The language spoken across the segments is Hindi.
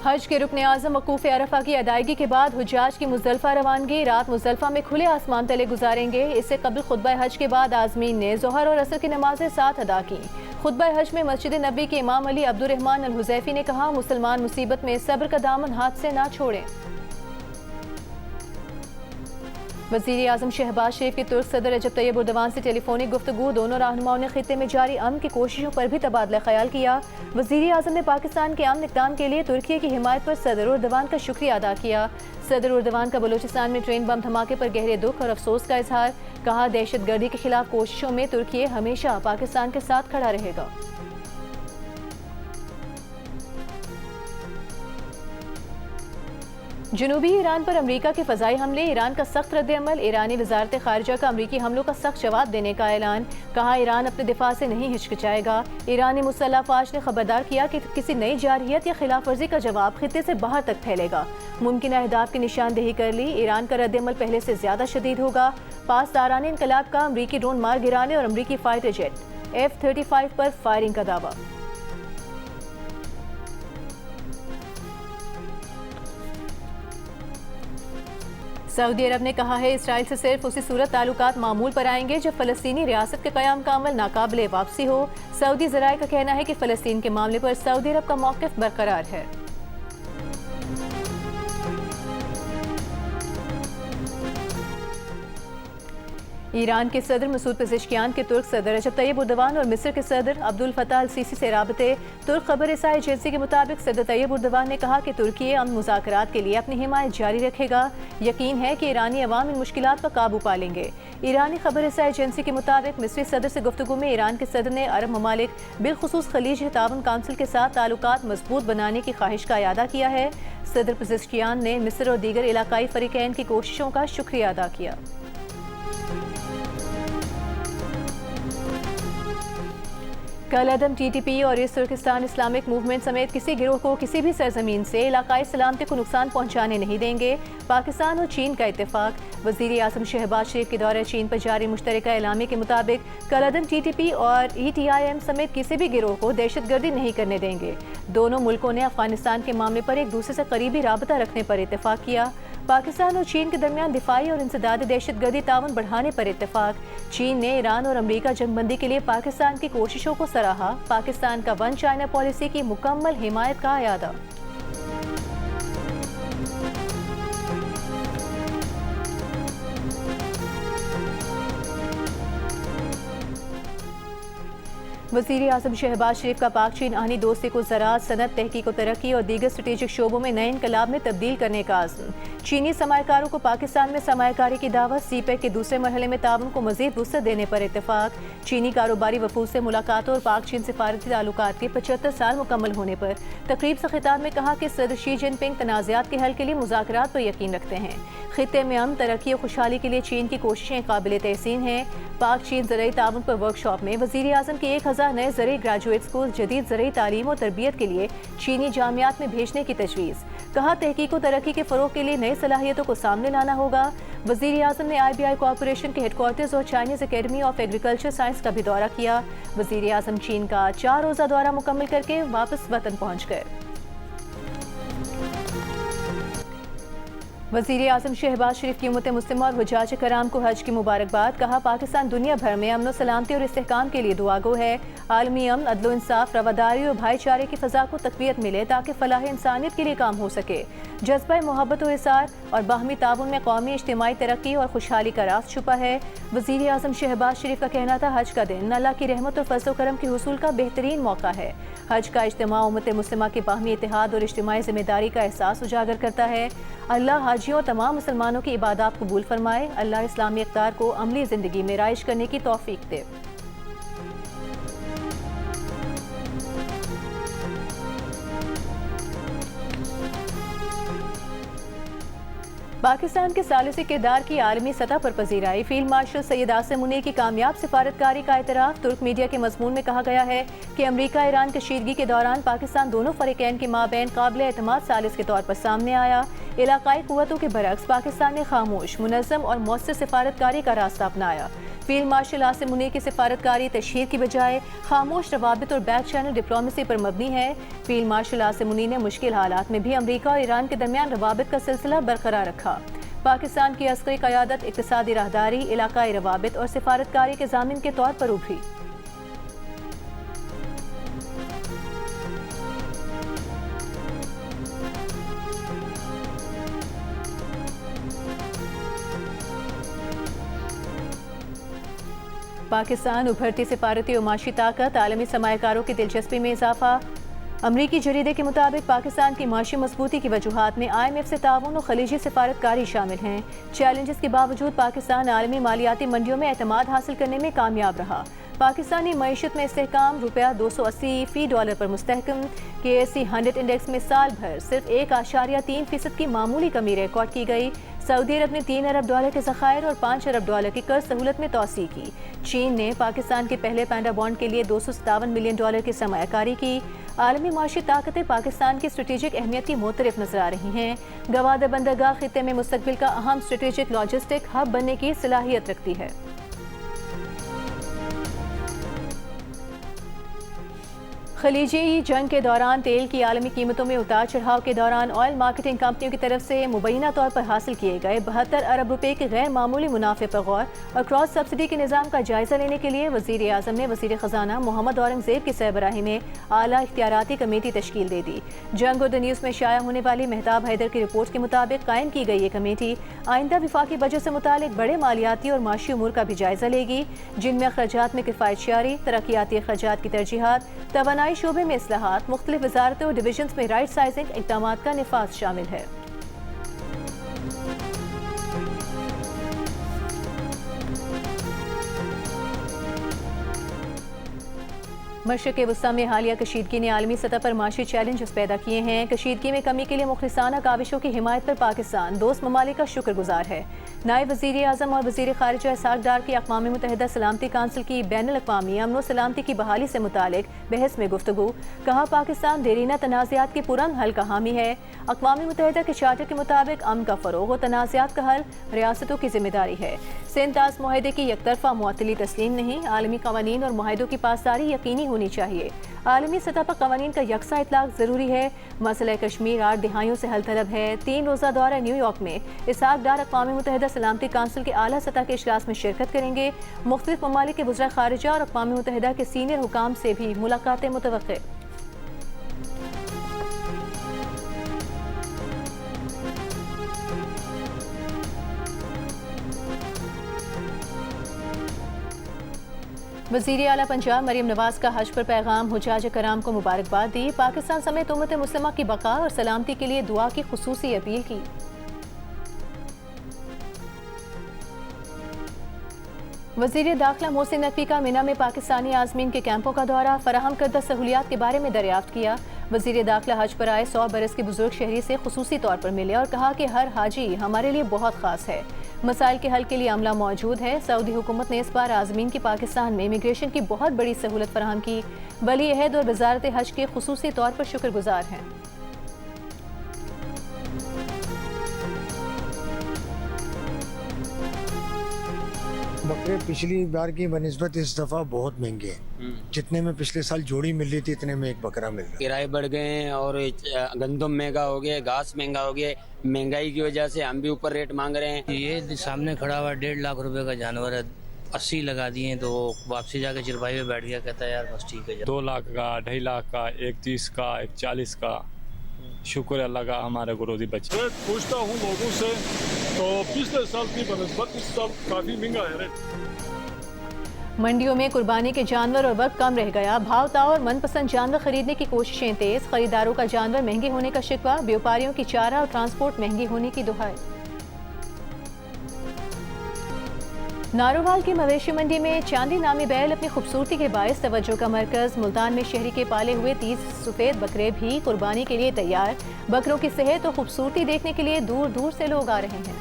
हज के रुकन आज़म वकूफ़ अरफा की अदायगी के बाद हुज्जाज की मुज़दलिफ़ा रवानगी रात मुज़दलिफ़ा में खुले आसमान तले गुजारेंगे। इससे कबल खुतबा हज के बाद आज़मीन ने ज़ोहर और असर की नमाज़ें साथ अदा की। खुतबा हज में मस्जिद नबी के इमाम अली अब्दुर्रहमान अल हुज़ैफ़ी ने कहा, मुसलमान मुसीबत में सब्र का दामन हाथ से ना छोड़ें। वज़ीर आज़म शहबाज शरीफ की तुर्क सदर रजब तैयब एर्दोगान से टेलीफोनिक गुफ्तगू। दोनों रहनुमाओं ने खित्ते में जारी अमन की कोशिशों पर भी तबादला ख्याल किया। वज़ीर आज़म ने पाकिस्तान के अमन इक़दाम के लिए तुर्की की हिमायत पर सदर एर्दोगान का शुक्रिया अदा किया। सदर एर्दोगान का बलूचिस्तान में ट्रेन बम धमाके पर गहरे दुख और अफसोस का इजहार। कहा, दहशत गर्दी के खिलाफ कोशिशों में तुर्की हमेशा पाकिस्तान के साथ खड़ा रहेगा। जनूबी ईरान पर अमरीका के फ़ज़ाई हमले, ईरान का सख्त रद्द-ए-अमल। ईरानी वज़ारत ख़ारिजा का अमरीकी हमलों का सख्त जवाब देने का ऐलान। कहा, ईरान अपने दिफा से नहीं हिचकिचाएगा। ईरानी मुसल्लह अफ़वाज ने खबरदार किया कि किसी नई जारहियत या खिलाफ वर्जी का जवाब खित्ते से बाहर तक फैलेगा। मुमकिन अहदाफ की निशानदेही कर ली। ईरान का रद्द-ए-अमल पहले से ज़्यादा शदीद होगा। पासदारान इनकलाब का अमरीकी ड्रोन मार गिराने और अमरीकी फाइटर जेट F-35 पर फायरिंग का दावा। सऊदी अरब ने कहा है, इसराइल से सिर्फ उसी सूरत ताल्लुकात मामूल पर आएंगे जब फ़लस्तीनी रियासत के क़याम का अमल नाकाबिले वापसी हो। सऊदी ज़राए का कहना है कि फ़लस्तीन के मामले पर सऊदी अरब का मौक़िफ़ बरकरार है। ईरान के सदर मसूद पेज़ेश्कियान के तुर्क सदर रजब तैयब एर्दोगान और मिस्र के सदर अब्दुल फताह अल सीसी से राबते। तुर्क खबर रसाई एजेंसी के मुताबिक सदर तैयब एर्दोगान ने कहा कि तुर्की अमन मुज़ाकरात के लिए अपनी हिमायत जारी रखेगा। यकीन है कि ईरानी अवाम इन मुश्किलात पर काबू पा लेंगे। ईरानी खबर रसाई एजेंसी के मुताबिक मिस्री सदर से गुफ्तगू में ईरान के सदर ने अरब ममालिक बिलखुसूस खलीज ताउन काउंसिल के साथ ताल्लुकात मजबूत बनाने की ख्वाहिश का इयादा किया है। सदर पेज़ेश्कियान ने मिस्र और दीगर इलाकाई फ़रीक़ैन की कोशिशों का शुक्रिया अदा किया। कल अदम TTP और ईस्ट तुर्किस्तान इस्लामिक मूवमेंट समेत किसी गिरोह को किसी भी सरजमीन से इलाकाई सलामती को नुकसान पहुंचाने नहीं देंगे। पाकिस्तान और चीन का इत्तेफाक। वज़ीर आज़म शहबाज शरीफ के दौरे चीन पर जारी मुश्तरका एलामी के मुताबिक कल अदम TTP और ETIM समेत किसी भी गिरोह को दहशतगर्दी नहीं करने देंगे। दोनों मुल्कों ने अफगानिस्तान के मामले पर एक दूसरे से करीबी राबता रखने पर इत्तेफाक किया। पाकिस्तान और चीन के दरमियान दिफाई और इंसदादी दहशतगर्दी ताउन बढ़ाने पर इत्तेफाक। चीन ने ईरान और अमरीका जंगबंदी के लिए पाकिस्तान की कोशिशों को सराहा। पाकिस्तान का वन चाइना पॉलिसी की मुकम्मल हिमायत का इयादा। वज़ीर आज़म शहबाज शरीफ का पाक चीन आहनी दोस्ती को ज़राअत, सनत, तहकीक व तरक्की और दीगर स्ट्रेटेजिक शोबों में नए इनकलाब में तब्दील करने का आज़म। चीनी सरमायाकारों को पाकिस्तान में सरमायाकारी की दावत। CPEC के दूसरे मरहले में ताउन को मज़ीद वुसअत देने पर इत्तेफाक। चीनी कारोबारी वफूद से मुलाकातों और पाक चीन सिफारती ताल्लुकात के 75 साल मुकम्मल होने पर तकरीब से खिताब में कहा कि सदर शी जिनपिंग तनाज़ात के हल के लिए मुज़ाकरात पर यकीन रखते हैं। खित्ते में अमन, तरक्की और खुशहाली के लिए चीन की कोशिशें काबिल तहसीन हैं। पाक चीन ज़रई ताउन पर वर्कशॉप में वज़ीर आज़म के 1000 नए ज़रई ग्रेजुएट स्कूल जदीद ज़रई तालीम और तरबियत के लिए चीनी जामियात में भेजने की तजवीज़। कहा, तहकीक और तरक्की के फ़रोग़ के लिए नई सलाहियतों को सामने लाना होगा। वज़ीर आज़म ने IBI कॉरपोरेशन के हेडक्वार्टर्स और Chinese academy of agriculture science का भी दौरा किया। वज़ीर आज़म चीन का 4 रोज़ा दौरा मुकम्मल करके वापस वतन पहुँच गए। वज़ीर आज़म शहबाज शरीफ की उम्मत मुस्लिमा और हुज्जाज कराम को हज की मुबारकबाद। कहा, पाकिस्तान दुनिया भर में अमन सलामती और इस्तेहकाम के लिए दुआगो है। आलमी अमन, अदल इंसाफ, रवादारी और भाईचारे की फ़ज़ा को तक़वियत मिले ताकि फ़लाह इंसानियत के लिए काम हो सके। जज्बा मोहब्बत और इसार और बाहमी ताउन में कौमी इज्तिमाई तरक्की और खुशहाली का राज छुपा है। वज़ीर आज़म शहबाज शरीफ का कहना था, हज का दिन अल्लाह की रहमत और फज़ल करम के हुसूल का बेहतरीन मौका है। हज का इज्तिमा उम्मत मुस्लिमा के बाहमी इत्तेहाद और इज्तिमाई ज़िम्मेदारी का एहसास उजागर करता है। अल्लाह हाजियों और तमाम मुसलमानों की इबादत कबूल फरमाए। अल्लाह इस्लामी इक़्तिदार को अमली ज़िंदगी में राइज करने की तौफीक दे। पाकिस्तान के सालिसी किरदार की आलमी सतह पर पजीराई। फील्ड मार्शल सैयद आसिम मुनीर की कामयाब सिफारतकारी का एतराफ़। तुर्क मीडिया के मज़मून में कहा गया है कि अमरीका ईरान कशीदगी के दौरान पाकिस्तान दोनों फ़रीक़ैन के माबैन काबिल एतमाद सालिस के तौर पर सामने आया। इलाकाई क़ुव्वतों के बरक्स पाकिस्तान ने खामोश, मुनज़्ज़म और मौसर सिफारतकारी का रास्ता अपनाया। फील्ड मार्शल आसिम मुनीर की सिफारतकारी तशहीर की बजाय खामोश रवाबित और बैक चैनल डिप्लोमेसी पर मबनी है। फील्ड मार्शल आसिम मुनीर ने मुश्किल हालात में भी अमरीका और ईरान के दरमियान रवाबित का सिलसिला बरकरार रखा। पाकिस्तान की अस्करी क़यादत इक़्तिसादी राहदारी, इलाकाई रवाबित और सिफारतकारी के ज़ामिन के तौर पर उभरी। पाकिस्तान उभरती सिफारती और माशी ताकत, आलमी सरमायाकारों की दिलचस्पी में इजाफा। अमरीकी जरीदे के मुताबिक पाकिस्तान की माशी मजबूती की वजूहात में IMF से ताउन और खलीजी सिफारतकारी शामिल हैं। चैलेंजेस के बावजूद पाकिस्तान आलमी मालियाती मंडियों में एतमाद हासिल करने में कामयाब रहा। पाकिस्तानी मईशत में इस्तेहकाम, रुपया 280 फी डॉलर पर मुस्तहकम। KSE 100 इंडेक्स में साल भर सिर्फ 1.3% की मामूली कमी रिकॉर्ड की गई। सऊदी अरब ने 3 अरब डॉलर के ज़खायर और 5 अरब डॉलर की कर्ज सहूलत में तोसी की। चीन ने पाकिस्तान के पहले पैंडा बॉन्ड के लिए 257 मिलियन डॉलर की सरमायाकारी की। आलमी माशी ताकतें पाकिस्तान की स्ट्रेटेजिक अहमियत की मोतरफ नजर आ रही हैं। गवादर बंदरगाह खित्ते में मुस्तकबिल का अहम स्ट्रेटेजिक लॉजिस्टिक हब बनने की सलाहियत रखती है। खलीजी जंग के दौरान तेल की आलमी कीमतों में उतार चढ़ाव के दौरान ऑयल मार्केटिंग कंपनियों की तरफ से मुबैना तौर पर हासिल किए गए 72 अरब रुपए के गैर मामूली मुनाफे पर गौर और क्रॉस सब्सिडी के निज़ाम का जायजा लेने के लिए वज़ीर आज़म ने वज़ीर ख़जाना मोहम्मद औरंगज़ेब की सरबराही में आला इख्तियाराती कमेटी तश्कील दे दी। जंग और द न्यूज़ में शाया होने वाली मेहताब हैदर की रिपोर्ट के मुताबिक कायम की गई ये कमेटी आइंदा विफाकी बजट से मुतालिक बड़े मालियाती और माशी उमूर का भी जायजा लेगी, जिनमें अखराजात में किफ़ायत शारी, तरक्याती अखराजात की तरजीहात, तवानाई शोबे में इस्लाहात, मुख्तलिफ वजारतों और डिवीजन्स में राइट साइजिंग इक़दामात का निफाज शामिल है। मशरिक़ वस्ता में हालिया कशीदगी ने आलमी सतह पर माशी चैलेंजेस पैदा किए हैं। कशीदगी में कमी के लिए मुखलिसाना काविशों की हिमायत पर पाकिस्तान दोस्त ममालिक का शुक्रगुजार है। नायब वज़ीर आज़म और वज़ीर ख़ारिजा इसहाक़ डार की अक़वाम मुत्तहिदा सलामती काउंसिल की बैनुल अक़वामी अमन व सलामती की बहाली से मुतालिक बहस में गुफ्तगू। कहा, पाकिस्तान देरीना तनाज़ात के पुरअमन हल का हामी है। अक़वाम मुत्तहिदा के चार्टर के मुताबिक अमन का फ़रोग़ और तनाज़ात का हल रियासतों की जिम्मेदारी है। सिंध ताज़ मुआहदे की यकतरफ़ा मुअत्तली तस्लीम नहीं, आलमी क़वानीन और मुआहदों की पासदारी यकीनी होनी चाहिए। आलमी सतह पर क़वानीन का यकसा इतलाक़ ज़रूरी है। मसला कश्मीर 8 दिहाइयों से हल तलब है। 3 रोज़ा दौरा न्यूयॉर्क में इसहाक़ डार अक़वाम मुत्तहिदा सलामती काउंसिल के आला सतह के इजलास में शिरकत करेंगे। मुख्तलिफ ममालिक के वज़ीर ख़ारिजा और अक़वाम मुत्तहिदा के सीनियर हुकाम से भी मुलाकातें मुतवक्किअ। वज़ीर आला पंजाब मरीम नवाज का हज पर पैगाम, हुज्जाज कराम को मुबारकबाद दी। पाकिस्तान समेत उम्मत मुस्लिमा की बका और सलामती के लिए दुआ की खुसूसी अपील की। वज़ीर दाखिला मोहसिन नकवी का मिना में पाकिस्तानी आज़मीन के कैंपों का दौरा, फराहम करदा सहूलियात के बारे में दरियाफ्त किया। वज़ीर दाखिला हज पर आए 100 बरस के बुजुर्ग शहरी से खुसूसी तौर पर मिले और कहा कि हर हाजी हमारे लिए बहुत ख़ास है। मसाइल के हल के लिए अमला मौजूद है। सऊदी हुकूमत ने इस बार आज़मीन की पाकिस्तान में इमिग्रेशन की बहुत बड़ी सहूलत फराहम की। वली अहद और वज़ारत हज के खुसूसी तौर पर शुक्रगुजार हैं। बकरे पिछली बार की बनिस्बत इस दफ़ा बहुत महंगे हैं। जितने में पिछले साल जोड़ी मिल रही थी, इतने में एक बकरा मिल रहा है। किराए बढ़ गए हैं और गंदम महंगा हो गया, घास महंगा हो गया। महंगाई की वजह से हम भी ऊपर रेट मांग रहे हैं। ये सामने खड़ा हुआ 1.5 लाख रुपए का जानवर है, 80 लगा दिए तो वापसी जाके चिरपाई पे बैठ गया, कहता है यार बस ठीक है। 2 लाख का, 2.5 लाख का, 1.30 का, 1.40 का। शुक्र अल्लाह का हमारे को रोजी बची। मैं पूछता हूँ लोगों से तो पिछले साल की बनस्बत इस साल काफी महंगा है रेट। मंडियों में कुर्बानी के जानवर और वक्त कम रह गया। भाव ताव और मनपसंद जानवर खरीदने की कोशिशें तेज। खरीदारों का जानवर महंगे होने का शिकवा, व्यापारियों की चारा और ट्रांसपोर्ट महंगी होने की दुहाई। नारोवाल की मवेशी मंडी में चांदी नामी बैल अपनी खूबसूरती के बायस तवज्जो का मरकज। मुल्तान में शहरी के पाले हुए 30 सफेद बकरे भी कुर्बानी के लिए तैयार। बकरों की सेहत और खूबसूरती देखने के लिए दूर दूर से लोग आ रहे हैं।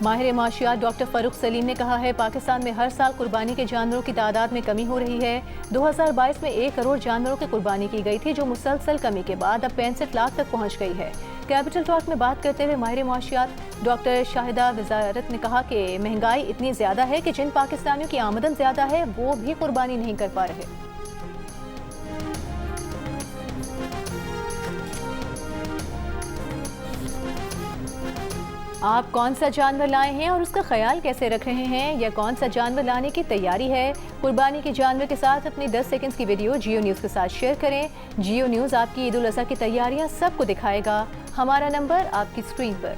माहिर माशियात डॉक्टर फरूख सलीम ने कहा है, पाकिस्तान में हर साल कुर्बानी के जानवरों की तादाद में कमी हो रही है। 2022 में 1 करोड़ जानवरों की कुर्बानी की गई थी, जो मुसलसल कमी के बाद अब 65 लाख तक पहुंच गई है। कैपिटल टॉक में बात करते हुए माहिर मुआशियात डॉक्टर शाहिदा वजारत ने कहा कि महंगाई इतनी ज़्यादा है कि जिन पाकिस्तानियों की आमदन ज़्यादा है वो भी कुर्बानी नहीं कर पा रहे। आप कौन सा जानवर लाए हैं और उसका ख्याल कैसे रख रहे हैं, या कौन सा जानवर लाने की तैयारी है? कुर्बानी के जानवर के साथ अपनी 10 सेकंड्स की वीडियो जियो न्यूज़ के साथ शेयर करें। जियो न्यूज़ आपकी ईद उल अज़हा की तैयारियां सबको दिखाएगा। हमारा नंबर आपकी स्क्रीन पर।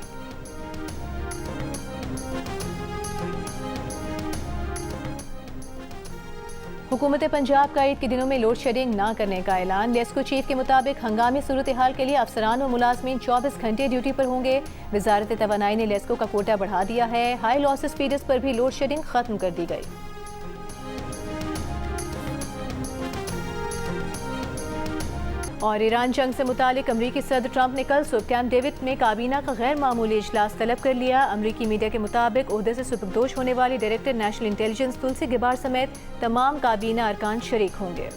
हुकूमत पंजाब का ईद के दिनों में लोड शेडिंग ना करने का ऐलान। लेस्को चीफ के मुताबिक हंगामी सूरत हाल के लिए अफसरान और मुलाजमीन 24 घंटे ड्यूटी पर होंगे। वजारत तवानाई ने लेस्को का कोटा बढ़ा दिया है। हाई लॉसेस फीडर्स पर भी लोड शेडिंग खत्म कर दी गई। और ईरान जंग से मुतालिक अमरीकी सदर ट्रंप ने कल सुबह कैंप डेविड में काबीना का गैर मामूली इजलास तलब कर लिया। अमरीकी मीडिया के मुताबिक ओहदे से सुपुर्दोश होने वाली डायरेक्टर नेशनल इंटेलिजेंस तुलसी गिबार समेत तमाम काबीना अरकान शरीक होंगे।